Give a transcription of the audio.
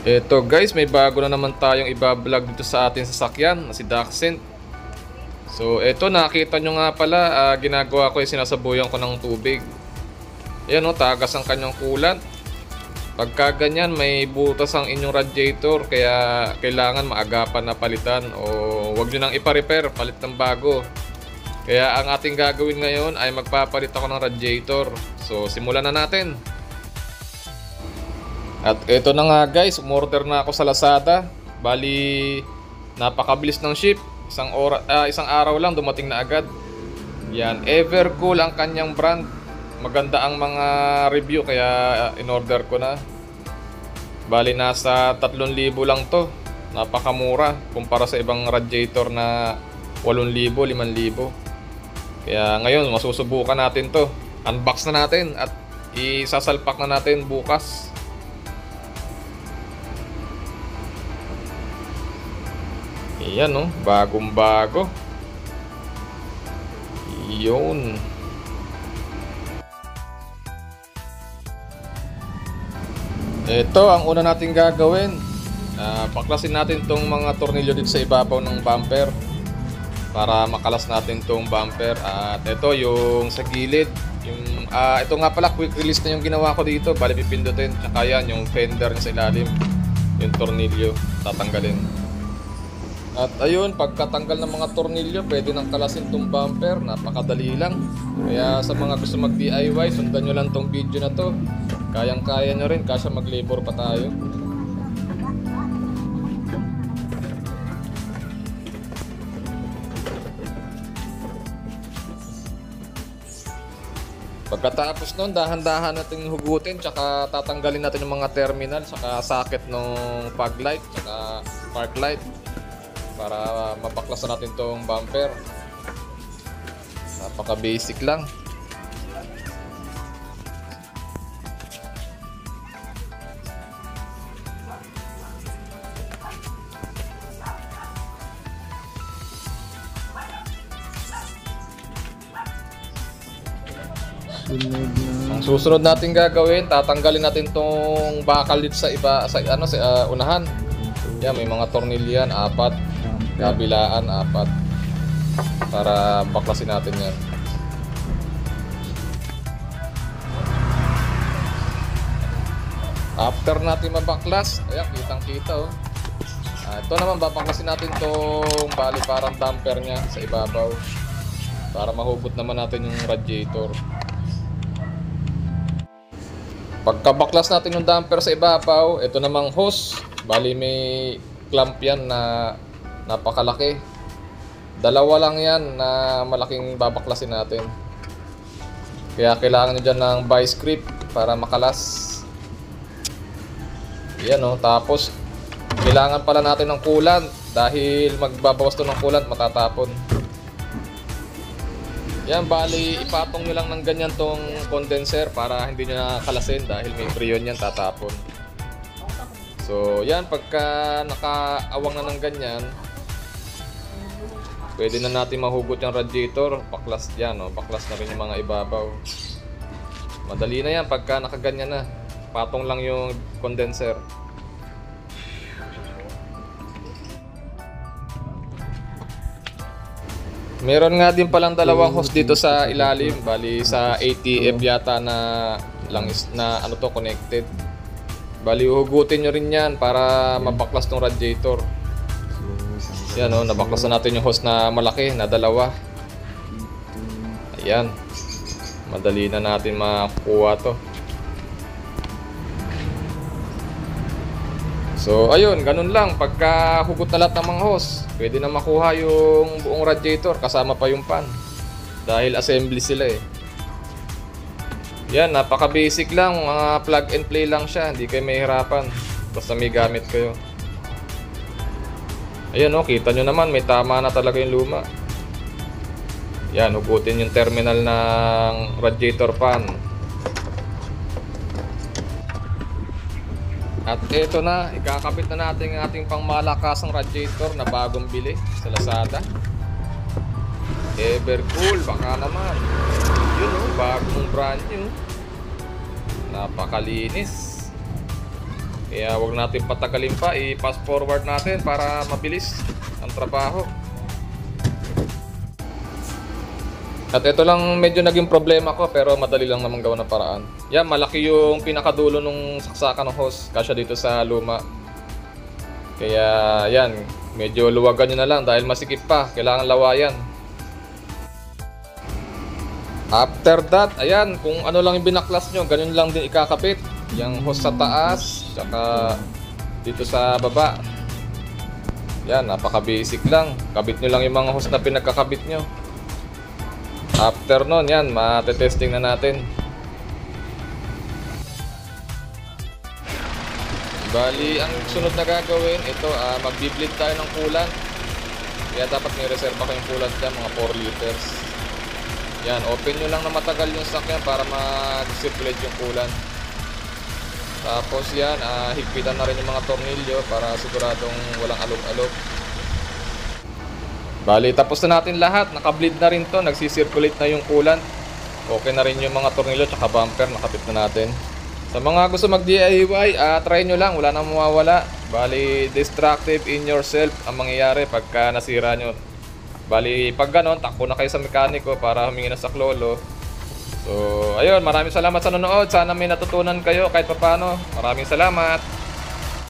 Eto guys, may bago na naman tayong iba-vlog dito sa ating sasakyan na si Dachshund. So eto, nakita nyo nga pala, ginagawa ko yung sinasabuyan ko ng tubig. Ayan o, tagas ang kanyang coolant. Pagka ganyan, may butas ang inyong radiator, kaya kailangan maagapan na palitan o wag nyo nang ipa-repair, palit ng bago. Kaya ang ating gagawin ngayon ay magpapalit ako ng radiator. So simulan na natin. At ito na nga guys, umorder na ako sa Lazada. Bali, napakabilis ng ship. Isang araw lang dumating na agad. Yan, Evercool ang kanyang brand. Maganda ang mga review kaya in-order ko na. Bali, nasa 3,000 lang to. Napakamura kumpara sa ibang radiator na 8,000, 5,000. Kaya ngayon, masusubukan natin to. Unbox na natin at isasalpak na natin bukas. Ayan o, bagong bago. Yun. Ito ang una natin gagawin. Baklasin natin tong mga tornilyo dito sa ibabaw ng bumper para makalas natin tong bumper. At ito yung sa gilid. Ito nga pala, quick release na yung ginawa ko dito. Bali pipindutin. Tsaka yan, yung fender sa ilalim. Yung tornilyo, tatanggalin. At ayun, pagkatanggal ng mga tornilyo, pwede nang kalasin tong bumper. Napakadali lang. Kaya sa mga gusto mag DIY, sundan nyo lang tong video na to. Kayang-kaya nyo rin, kasi mag-labor pa tayo. Pagkatapos nun, dahan-dahan natin hugutin, tsaka tatanggalin natin yung mga terminal, tsaka socket ng fog light, tsaka park light, para mabaklasan natin tong bumper. Napaka basic lang. Ang susunod natin gagawin, tatanggalin natin tong bakal dito sa unahan. Yan, may mga tornilyo yan, 4. Kabilaan, 4. Para baklasin natin yan. After natin mabaklas, ayan, kitang-kita oh. Ito naman, babaklasin natin tong bali parang damper nya sa ibabaw. Para mahugot naman natin yung radiator. Pagkabaklas natin yung damper sa ibabaw, ito namang hose. Bali may clamp yan na napakalaki. 2 lang yan na malaking babaklasin natin. Kaya kailangan nyo dyan ng vice grip para makalas. Yan o. Tapos kailangan pala natin ng coolant. Dahil magbabawas to ng coolant, matatapon. Yan, bali ipatong nyo lang ng ganyan tong condenser para hindi nyo nakakalasin dahil may freon yan, tatapon. So yan, pagka nakaawang na ng ganyan, pwede na natin mahugot yung radiator. Baklas yan, no? Baklas na rin yung mga ibabaw. Madali na yan pagka nakaganyan na. Patong lang yung condenser. Meron nga din palang 2 hose dito sa ilalim. Bali sa ATM yata na connected. Bali hugutin nyo rin yan para mabaklas ng radiator. Yan o, nabaklasan natin yung hose na malaki na 2. Ayan, madali na natin makukuha to. So ayun, ganun lang. Pagka hugot na lahat ng mga hose, pwede na makuha yung buong radiator kasama pa yung pan. Dahil assembly sila eh. Yan, napaka basic lang. Mga plug and play lang siya. Hindi kayo mahihirapan. Basta may gamit kayo. Ayan o, kita nyo naman, may tama na talaga yung luma. Yan, hugutin yung terminal ng radiator pan. At ito na, ikakabit na natin ang ating pangmalakasang radiator na bagong bili sa Lazada. Evercool, baka naman. Yun o, bagong brand new. Napakalinis. Kaya huwag natin patagalin pa, i-fast forward natin para mabilis ang trabaho. At ito lang medyo naging problema ko, pero madali lang naman gawa ng paraan. Yan, malaki yung pinakadulo nung saksakan ng hose kasya dito sa luma. Kaya yan, medyo luwagan nyo na lang dahil masikip pa, kailangan lawayan. After that, ayan, kung ano lang yung binaklas nyo, ganun lang din ikakabit. Yung hose sa taas, tsaka dito sa baba. Yan, napaka basic lang. Kabit nyo lang yung mga hose na pinagkakabit nyo. After nun, yan, matetesting na natin. Bali, ang sunod na gagawin, ito, magbi-bleed tayo ng coolant. Kaya dapat may reserva kayong coolant dyan, mga 4 liters. Yan, open nyo lang na matagal yung sakyan para mag-circulate yung coolant. Tapos yan, higpitan na rin yung mga tornilyo para siguradong walang alog-alog. Bali, tapos na natin lahat. Naka-bleed na rin to, nagsisirculate na yung coolant. Okay na rin yung mga tornilyo tsaka bumper, nakapit na natin. Sa mga gusto mag-DIY, try nyo lang, wala nang mawawala. Bali, destructive in yourself ang mangyayari pagka nasira nyo. Bali, pag ganon, takbo na kayo sa mekaniko para humingi ng saklolo. So, ayun, maraming salamat sa nanonood. Sana may natutunan kayo kahit papaano. Maraming salamat.